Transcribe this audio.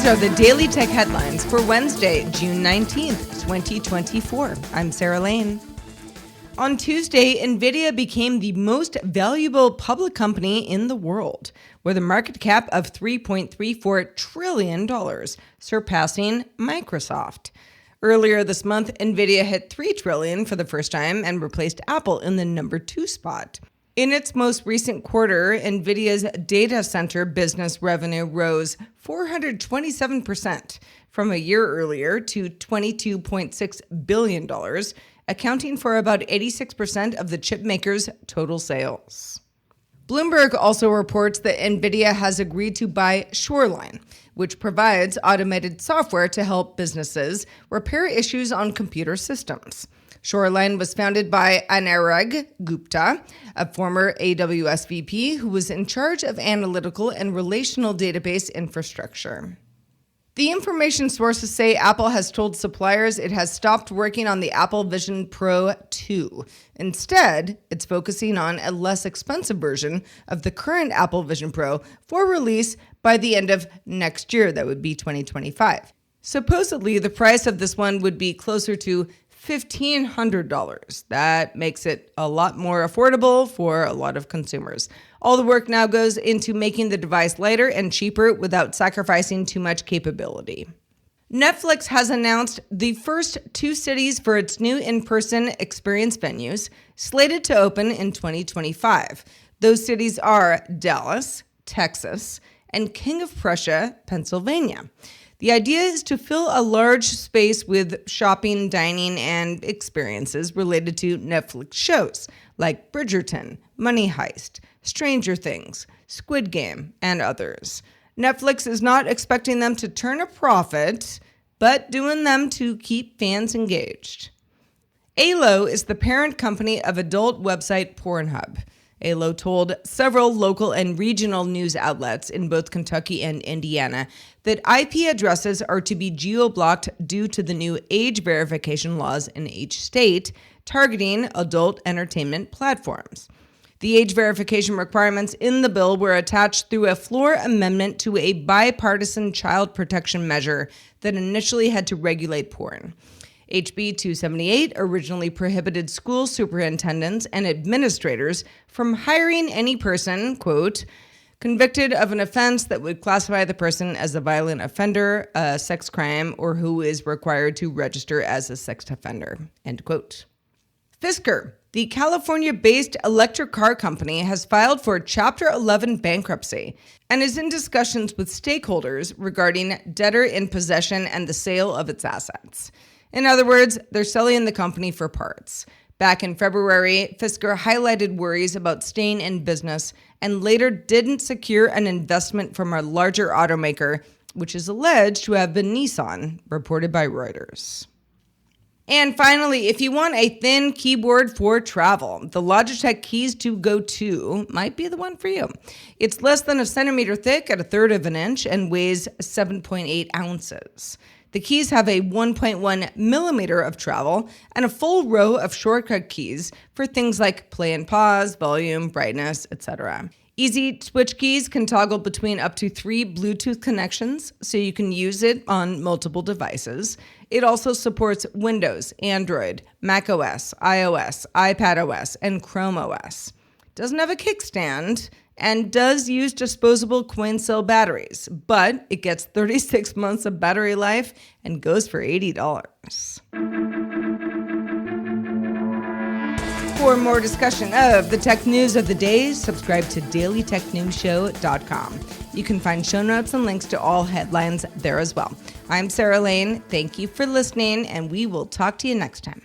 These are the Daily Tech headlines for Wednesday, June 19th, 2024. I'm Sarah Lane. On Tuesday, Nvidia became the most valuable public company in the world, with a market cap of $3.34 trillion, surpassing Microsoft. Earlier this month, Nvidia hit $3 trillion for the first time and replaced Apple in the number 2 spot. In its most recent quarter, Nvidia's data center business revenue rose 427% from a year earlier to $22.6 billion, accounting for about 86% of the chipmaker's total sales. Bloomberg also reports that Nvidia has agreed to buy Shoreline, which provides automated software to help businesses repair issues on computer systems. Shoreline was founded by Anurag Gupta, a former AWS VP who was in charge of analytical and relational database infrastructure. The information sources say Apple has told suppliers it has stopped working on the Apple Vision Pro 2. Instead, it's focusing on a less expensive version of the current Apple Vision Pro for release by the end of next year. That would be 2025. Supposedly, the price of this one would be closer to $1,500. That makes it a lot more affordable for a lot of consumers. All the work now goes into making the device lighter and cheaper without sacrificing too much capability. Netflix has announced the first 2 cities for its new in-person experience venues, slated to open in 2025. Those cities are Dallas, Texas, and King of Prussia, Pennsylvania. The idea is to fill a large space with shopping, dining, and experiences related to Netflix shows like Bridgerton, Money Heist, Stranger Things, Squid Game, and others. Netflix is not expecting them to turn a profit, but doing them to keep fans engaged. Alo is the parent company of adult website Pornhub. Alo told several local and regional news outlets in both Kentucky and Indiana that IP addresses are to be geoblocked due to the new age verification laws in each state targeting adult entertainment platforms. The age verification requirements in the bill were attached through a floor amendment to a bipartisan child protection measure that initially had to regulate porn. HB 278 originally prohibited school superintendents and administrators from hiring any person, quote, convicted of an offense that would classify the person as a violent offender, a sex crime, or who is required to register as a sex offender, end quote. Fisker, the California-based electric car company, has filed for Chapter 11 bankruptcy and is in discussions with stakeholders regarding debtor in possession and the sale of its assets. In other words, they're selling the company for parts. Back in February, Fisker highlighted worries about staying in business and later didn't secure an investment from a larger automaker, which is alleged to have been Nissan, reported by Reuters. And finally, if you want a thin keyboard for travel, the Logitech Keys to Go 2 might be the one for you. It's less than a centimeter thick at 1/3 of an inch and weighs 7.8 ounces. The keys have a 1.1 millimeter of travel and a full row of shortcut keys for things like play and pause, volume, brightness, etc. Easy switch keys can toggle between up to 3 Bluetooth connections, so you can use it on multiple devices. It also supports Windows, Android, macOS, iOS, iPadOS, and Chrome OS. It doesn't have a kickstand and does use disposable coin cell batteries, but it gets 36 months of battery life and goes for $80. For more discussion of the tech news of the day, subscribe to dailytechnewsshow.com. You can find show notes and links to all headlines there as well. I'm Sarah Lane. Thank you for listening, and we will talk to you next time.